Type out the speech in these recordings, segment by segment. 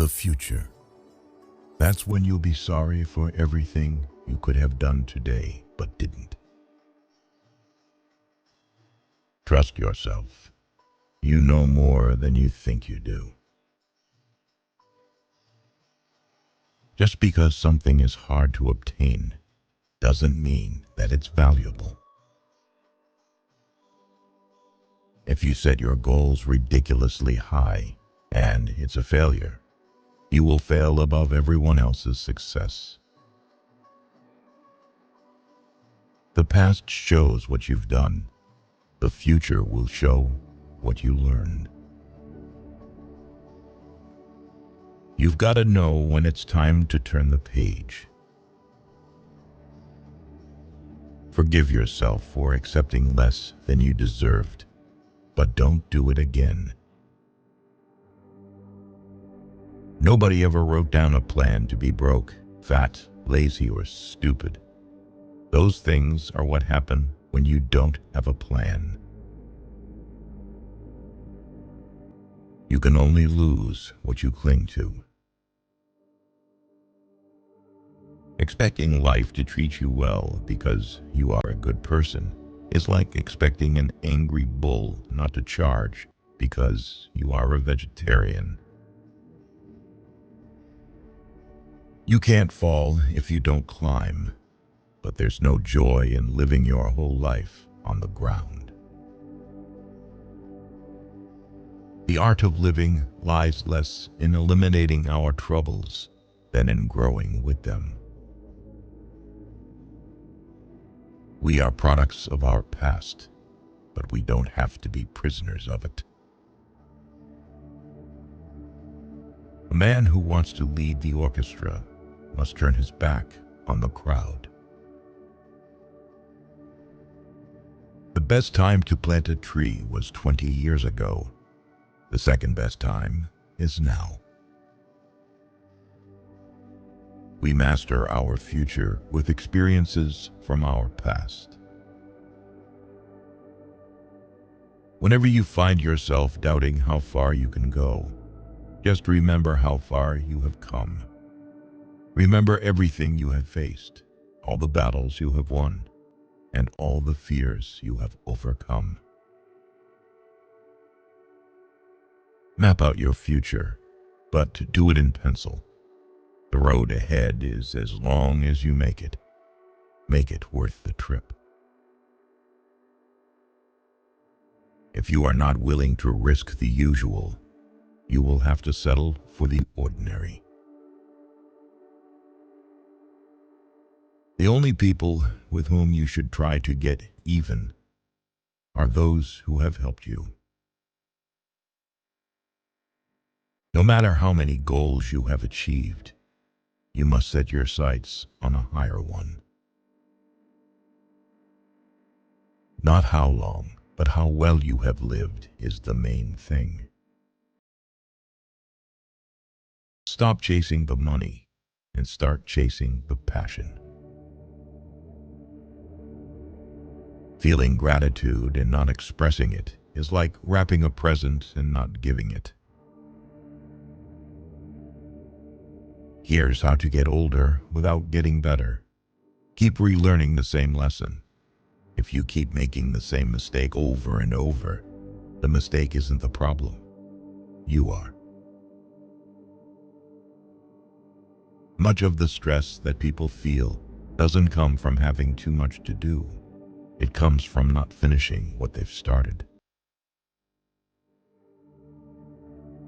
The future. That's when you'll be sorry for everything you could have done today but didn't. Trust yourself. You know more than you think you do. Just because something is hard to obtain doesn't mean that it's valuable. If you set your goals ridiculously high and it's a failure, you will fail above everyone else's success. The past shows what you've done. The future will show what you learned. You've got to know when it's time to turn the page. Forgive yourself for accepting less than you deserved, but don't do it again. Nobody ever wrote down a plan to be broke, fat, lazy, or stupid. Those things are what happen when you don't have a plan. You can only lose what you cling to. Expecting life to treat you well because you are a good person is like expecting an angry bull not to charge because you are a vegetarian. You can't fall if you don't climb, but there's no joy in living your whole life on the ground. The art of living lies less in eliminating our troubles than in growing with them. We are products of our past, but we don't have to be prisoners of it. A man who wants to lead the orchestra must turn his back on the crowd. The best time to plant a tree was 20 years ago. The second best time is now. We master our future with experiences from our past. Whenever you find yourself doubting how far you can go, just remember how far you have come. Remember everything you have faced, all the battles you have won, and all the fears you have overcome. Map out your future, but do it in pencil. The road ahead is as long as you make it. Make it worth the trip. If you are not willing to risk the usual, you will have to settle for the ordinary. The only people with whom you should try to get even are those who have helped you. No matter how many goals you have achieved, you must set your sights on a higher one. Not how long, but how well you have lived is the main thing. Stop chasing the money and start chasing the passion. Feeling gratitude and not expressing it is like wrapping a present and not giving it. Here's how to get older without getting better. Keep relearning the same lesson. If you keep making the same mistake over and over, the mistake isn't the problem. You are. Much of the stress that people feel doesn't come from having too much to do. It comes from not finishing what they've started.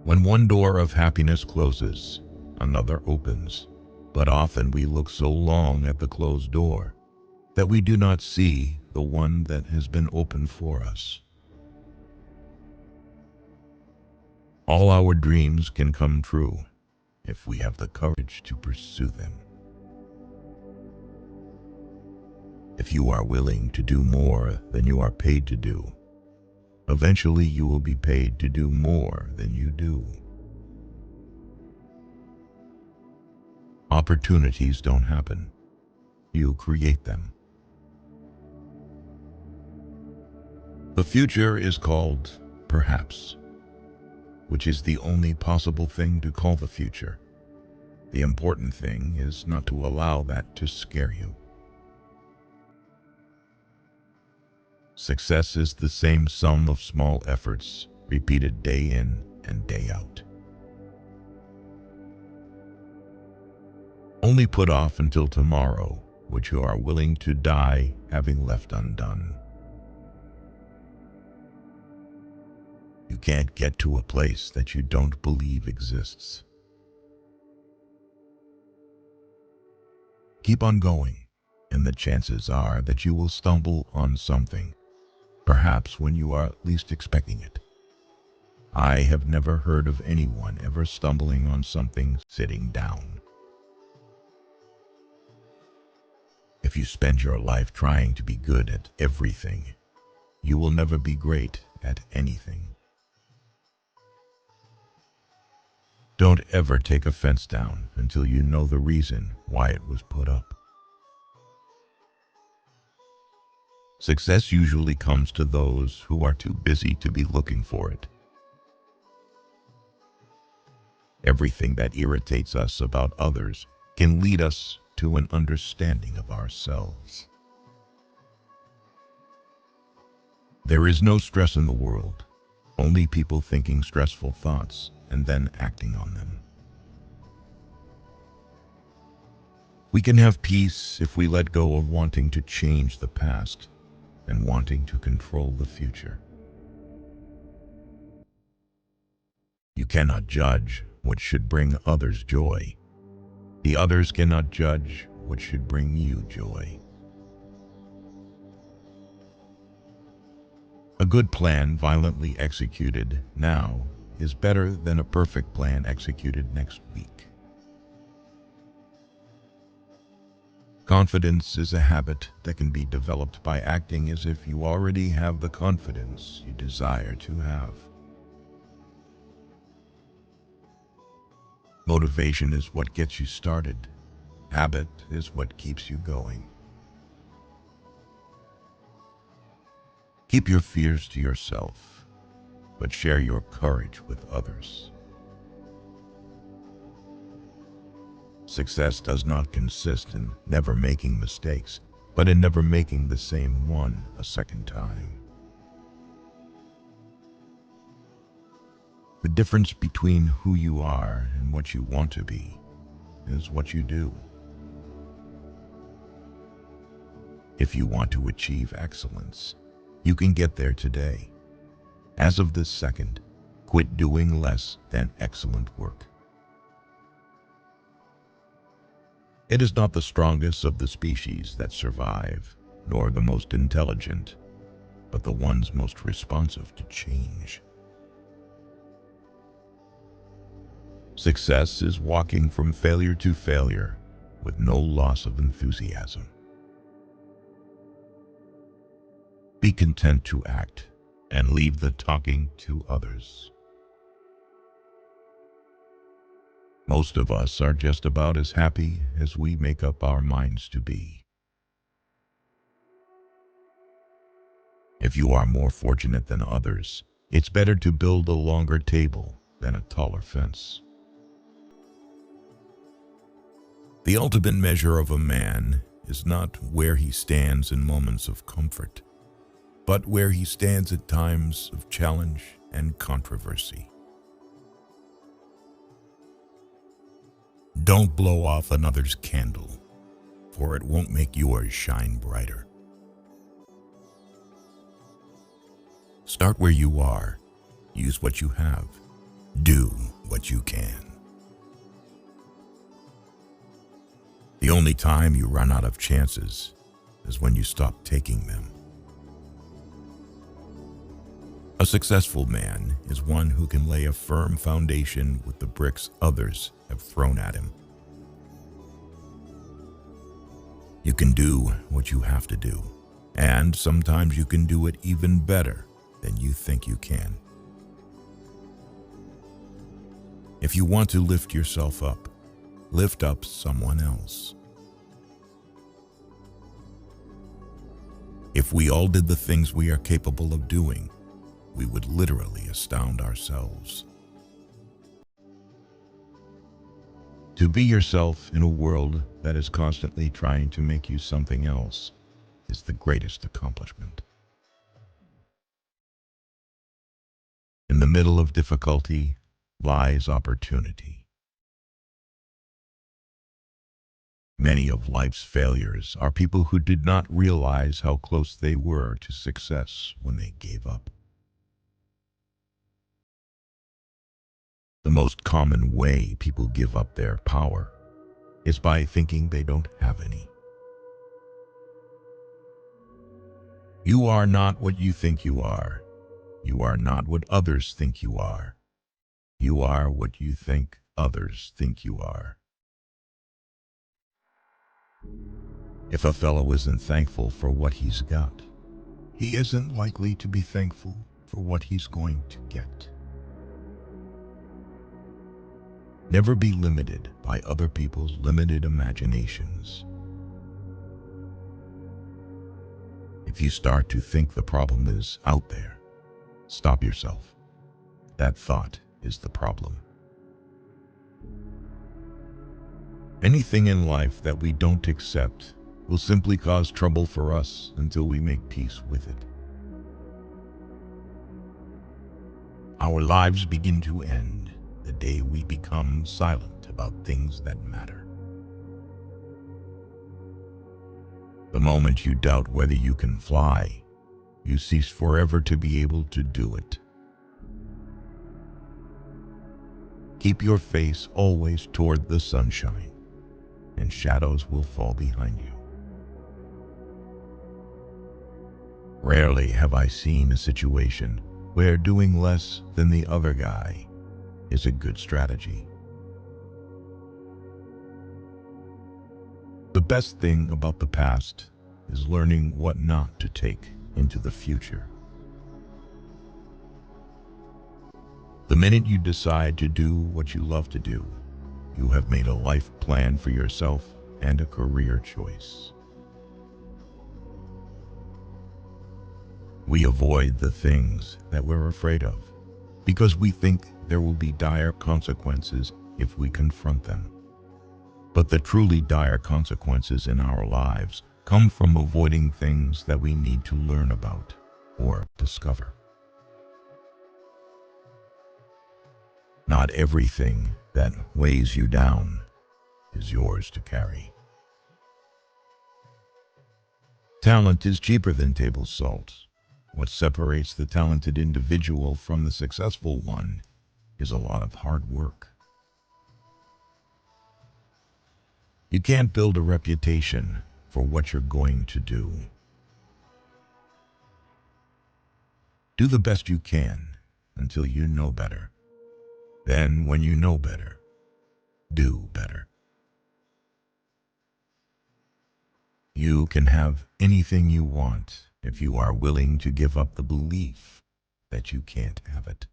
When one door of happiness closes, another opens. But often we look so long at the closed door that we do not see the one that has been opened for us. All our dreams can come true if we have the courage to pursue them. If you are willing to do more than you are paid to do, eventually you will be paid to do more than you do. Opportunities don't happen. You create them. The future is called perhaps. which is the only possible thing to call the future. The important thing is not to allow that to scare you. Success is the same sum of small efforts repeated day in and day out. Only put off until tomorrow what you are willing to die having left undone. You can't get to a place that you don't believe exists. Keep on going, and the chances are that you will stumble on something, perhaps when you are least expecting it. I have never heard of anyone ever stumbling on something sitting down. If you spend your life trying to be good at everything, you will never be great at anything. Don't ever take a fence down until you know the reason why it was put up. Success usually comes to those who are too busy to be looking for it. Everything that irritates us about others can lead us to an understanding of ourselves. There is no stress in the world, only people thinking stressful thoughts and then acting on them. We can have peace if we let go of wanting to change the past and wanting to control the future. You cannot judge what should bring others joy. The others cannot judge what should bring you joy. A good plan violently executed now is better than a perfect plan executed next week. Confidence is a habit that can be developed by acting as if you already have the confidence you desire to have. Motivation is what gets you started. Habit is what keeps you going. Keep your fears to yourself, but share your courage with others. Success does not consist in never making mistakes, but in never making the same one a second time. The difference between who you are and what you want to be is what you do. If you want to achieve excellence, you can get there today. As of this second, quit doing less than excellent work. It is not the strongest of the species that survive, nor the most intelligent, but the ones most responsive to change. Success is walking from failure to failure with no loss of enthusiasm. Be content to act and leave the talking to others. Most of us are just about as happy as we make up our minds to be. If you are more fortunate than others, it's better to build a longer table than a taller fence. The ultimate measure of a man is not where he stands in moments of comfort, but where he stands at times of challenge and controversy. Don't blow off another's candle, for it won't make yours shine brighter. Start where you are, use what you have, do what you can. The only time you run out of chances is when you stop taking them. A successful man is one who can lay a firm foundation with the bricks others have thrown at him. You can do what you have to do, and sometimes you can do it even better than you think you can. If you want to lift yourself up, lift up someone else. If we all did the things we are capable of doing, we would literally astound ourselves. To be yourself in a world that is constantly trying to make you something else is the greatest accomplishment. In the middle of difficulty lies opportunity. Many of life's failures are people who did not realize how close they were to success when they gave up. The most common way people give up their power is by thinking they don't have any. You are not what you think you are. You are not what others think you are. You are what you think others think you are. If a fellow isn't thankful for what he's got, he isn't likely to be thankful for what he's going to get. Never be limited by other people's limited imaginations. If you start to think the problem is out there, stop yourself. That thought is the problem. Anything in life that we don't accept will simply cause trouble for us until we make peace with it. Our lives begin to end the day we become silent about things that matter. The moment you doubt whether you can fly, you cease forever to be able to do it. Keep your face always toward the sunshine, and shadows will fall behind you. Rarely have I seen a situation where doing less than the other guy is a good strategy. The best thing about the past is learning what not to take into the future. The minute you decide to do what you love to do, you have made a life plan for yourself and a career choice. We avoid the things that we're afraid of because we think there will be dire consequences if we confront them. But the truly dire consequences in our lives come from avoiding things that we need to learn about or discover. Not everything that weighs you down is yours to carry. Talent is cheaper than table salt. What separates the talented individual from the successful one is a lot of hard work. You can't build a reputation for what you're going to do. Do the best you can until you know better. Then, when you know better, do better. You can have anything you want if you are willing to give up the belief that you can't have it.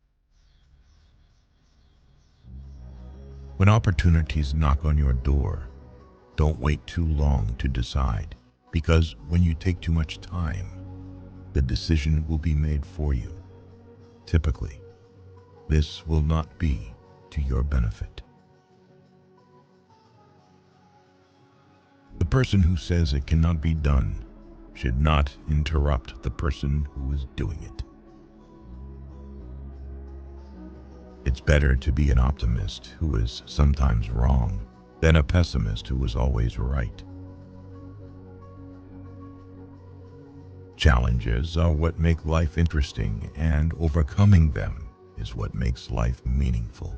When opportunities knock on your door, don't wait too long to decide, because when you take too much time, the decision will be made for you. Typically, this will not be to your benefit. The person who says it cannot be done should not interrupt the person who is doing it. It's better to be an optimist who is sometimes wrong than a pessimist who is always right. Challenges are what make life interesting, and overcoming them is what makes life meaningful.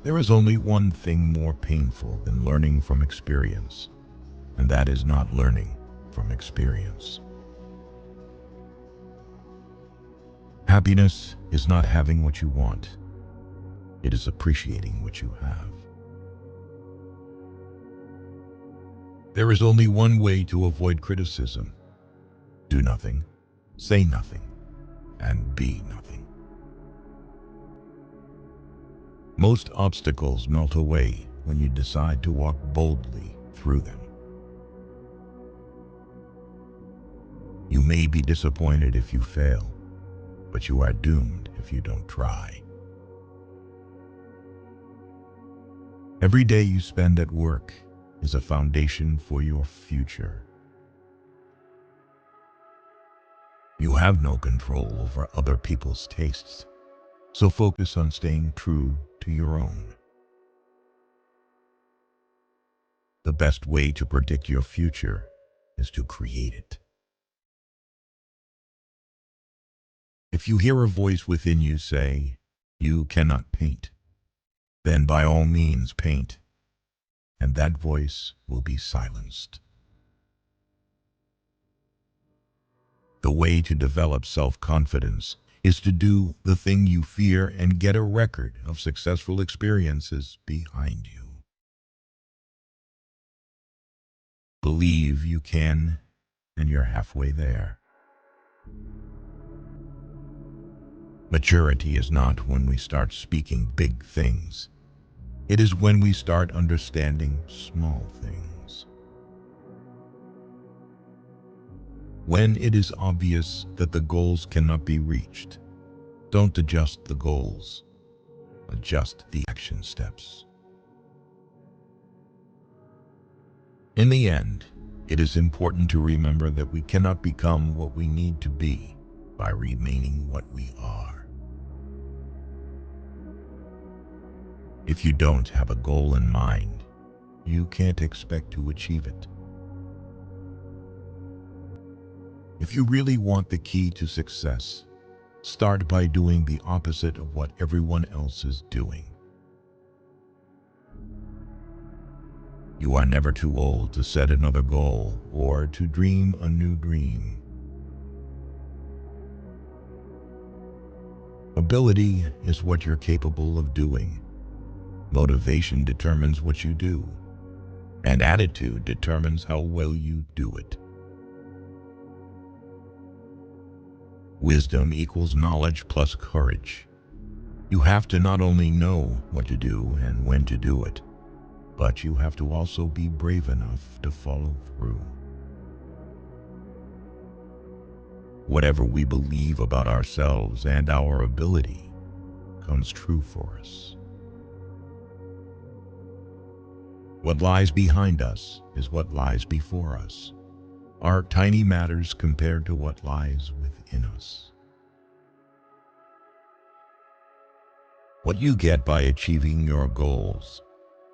There is only one thing more painful than learning from experience, and that is not learning from experience. Happiness is not having what you want. It is appreciating what you have. There is only one way to avoid criticism. Do nothing, say nothing, and be nothing. Most obstacles melt away when you decide to walk boldly through them. You may be disappointed if you fail, but you are doomed if you don't try. Every day you spend at work is a foundation for your future. You have no control over other people's tastes, so focus on staying true to your own. The best way to predict your future is to create it. If you hear a voice within you say, "You cannot paint," then by all means paint, and that voice will be silenced. The way to develop self-confidence is to do the thing you fear and get a record of successful experiences behind you. Believe you can, and you're halfway there. Maturity is not when we start speaking big things. It is when we start understanding small things. When it is obvious that the goals cannot be reached, don't adjust the goals, adjust the action steps. In the end, it is important to remember that we cannot become what we need to be by remaining what we are. If you don't have a goal in mind, you can't expect to achieve it. If you really want the key to success, start by doing the opposite of what everyone else is doing. You are never too old to set another goal or to dream a new dream. Ability is what you're capable of doing. Motivation determines what you do, and attitude determines how well you do it. Wisdom equals knowledge plus courage. You have to not only know what to do and when to do it, but you have to also be brave enough to follow through. Whatever we believe about ourselves and our ability comes true for us. What lies behind us is what lies before us, are tiny matters compared to what lies within us. What you get by achieving your goals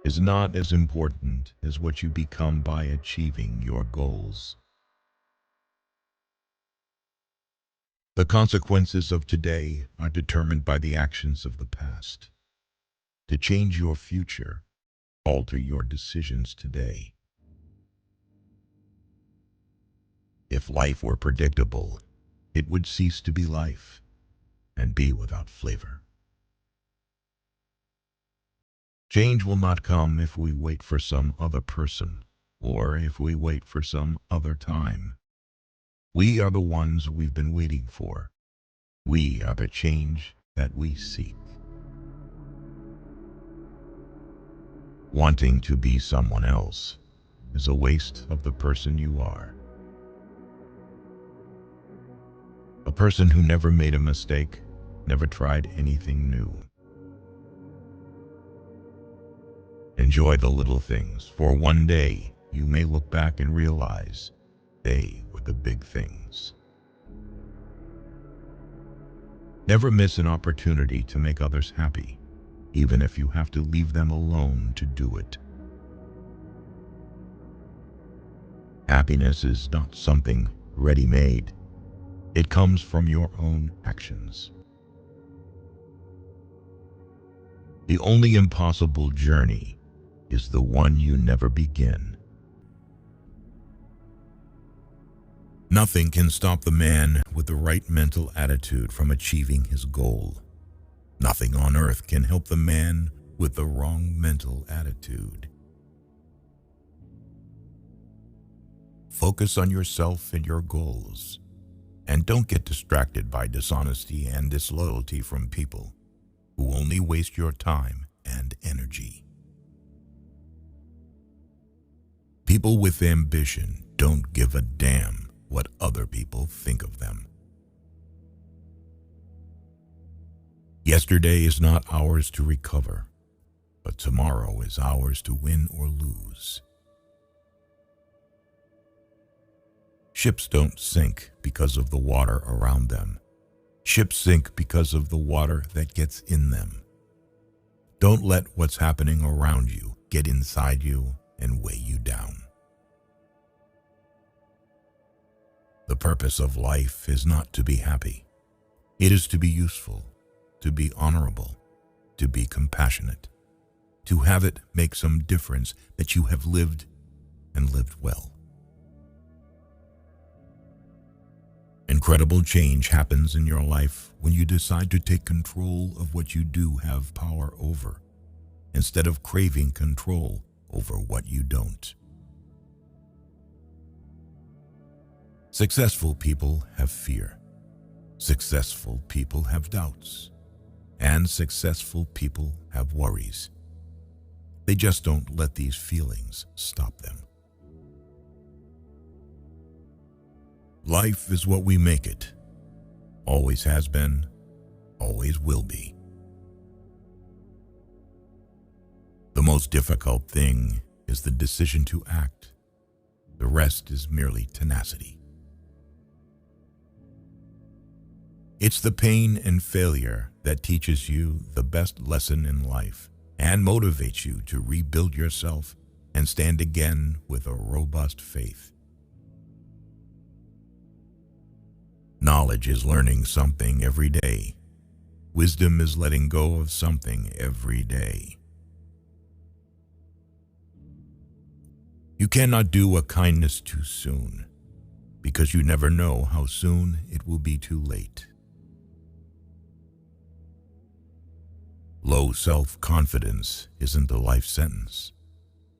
is not as important as what you become by achieving your goals. The consequences of today are determined by the actions of the past. To change your future, alter your decisions today. If life were predictable, it would cease to be life and be without flavor. Change will not come if we wait for some other person or if we wait for some other time. We are the ones we've been waiting for. We are the change that we seek. Wanting to be someone else is a waste of the person you are. A person who never made a mistake, never tried anything new. Enjoy the little things, for one day you may look back and realize they were the big things. Never miss an opportunity to make others happy, even if you have to leave them alone to do it. Happiness is not something ready-made. It comes from your own actions. The only impossible journey is the one you never begin. Nothing can stop the man with the right mental attitude from achieving his goal. Nothing on earth can help the man with the wrong mental attitude. Focus on yourself and your goals, and don't get distracted by dishonesty and disloyalty from people who only waste your time and energy. People with ambition don't give a damn what other people think of them. Yesterday is not ours to recover. but tomorrow is ours to win or lose. Ships don't sink because of the water around them. Ships sink because of the water that gets in them. Don't let what's happening around you get inside you and weigh you down. The purpose of life is not to be happy. It is to be useful, to be honorable, to be compassionate, to have it make some difference that you have lived and lived well. Incredible change happens in your life when you decide to take control of what you do have power over, instead of craving control over what you don't. Successful people have fear. Successful people have doubts. And successful people have worries. They just don't let these feelings stop them. Life is what we make it. Always has been, always will be. The most difficult thing is the decision to act. The rest is merely tenacity. It's the pain and failure that teaches you the best lesson in life and motivates you to rebuild yourself and stand again with a robust faith. Knowledge is learning something every day. Wisdom is letting go of something every day. You cannot do a kindness too soon, because you never know how soon it will be too late. Low self-confidence isn't a life sentence.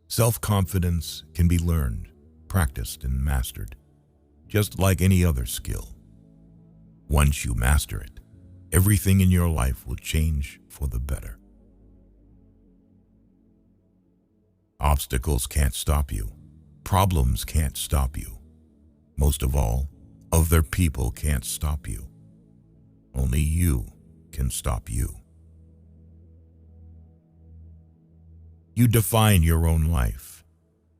Self-confidence can be learned, practiced, and mastered, just like any other skill. Once you master it, everything in your life will change for the better. Obstacles can't stop you. Problems can't stop you. Most of all, other people can't stop you. Only you can stop you. You define your own life.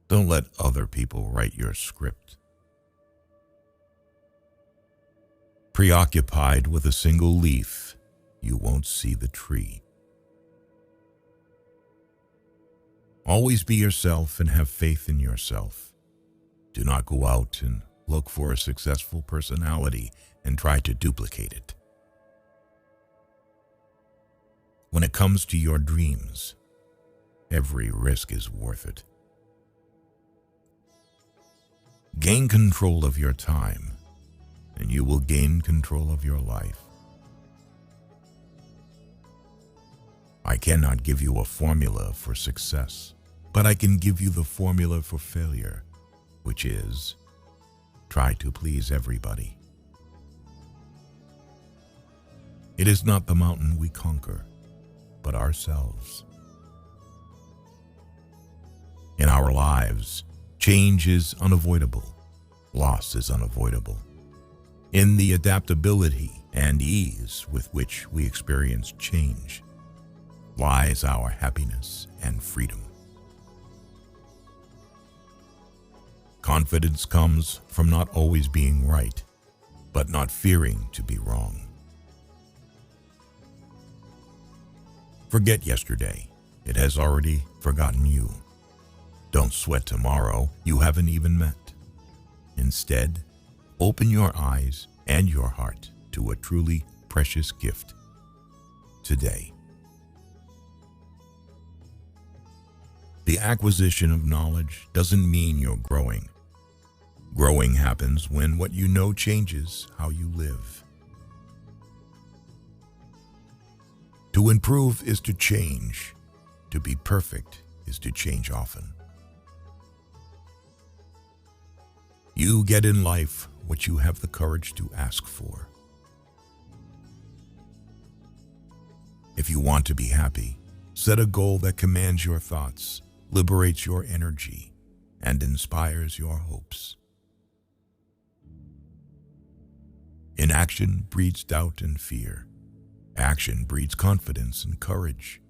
Don't let other people write your script. Preoccupied with a single leaf, you won't see the tree. Always be yourself and have faith in yourself. Do not go out and look for a successful personality and try to duplicate it. When it comes to your dreams, every risk is worth it. Gain control of your time, and you will gain control of your life. I cannot give you a formula for success, but I can give you the formula for failure, which is, try to please everybody. It is not the mountain we conquer, but ourselves. In our lives, change is unavoidable. Loss is unavoidable. In the adaptability and ease with which we experience change lies our happiness and freedom. Confidence comes from not always being right, but not fearing to be wrong. Forget yesterday. It has already forgotten you. Don't sweat tomorrow you haven't even met. Instead, open your eyes and your heart to a truly precious gift today. The acquisition of knowledge doesn't mean you're growing. Growing happens when what you know changes how you live. To improve is to change. To be perfect is to change often. You get in life what you have the courage to ask for. If you want to be happy, set a goal that commands your thoughts, liberates your energy, and inspires your hopes. Inaction breeds doubt and fear. Action breeds confidence and courage.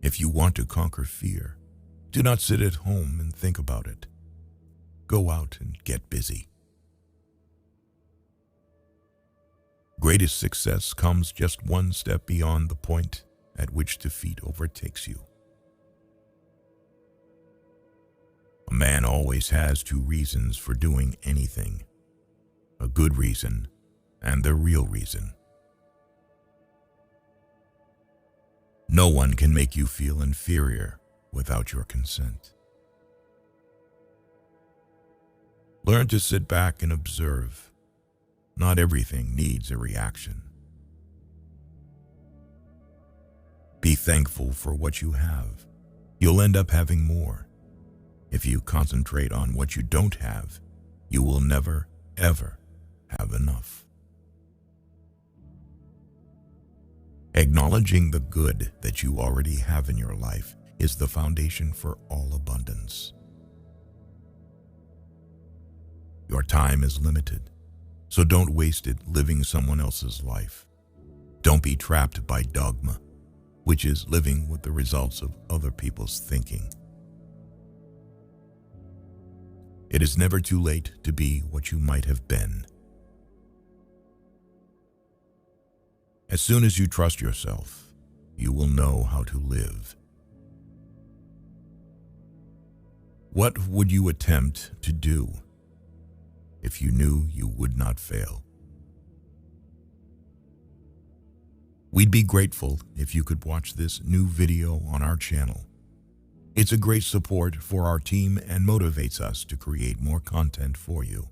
If you want to conquer fear, do not sit at home and think about it. Go out and get busy. Greatest success comes just one step beyond the point at which defeat overtakes you. A man always has two reasons for doing anything: a good reason and the real reason. No one can make you feel inferior without your consent. Learn to sit back and observe. Not everything needs a reaction. Be thankful for what you have. You'll end up having more. If you concentrate on what you don't have, you will never, ever have enough. Acknowledging the good that you already have in your life is the foundation for all abundance. Your time is limited, so don't waste it living someone else's life. Don't be trapped by dogma, which is living with the results of other people's thinking. It is never too late to be what you might have been. As soon as you trust yourself, you will know how to live. What would you attempt to do if you knew you would not fail? We'd be grateful if you could watch this new video on our channel. It's a great support for our team and motivates us to create more content for you.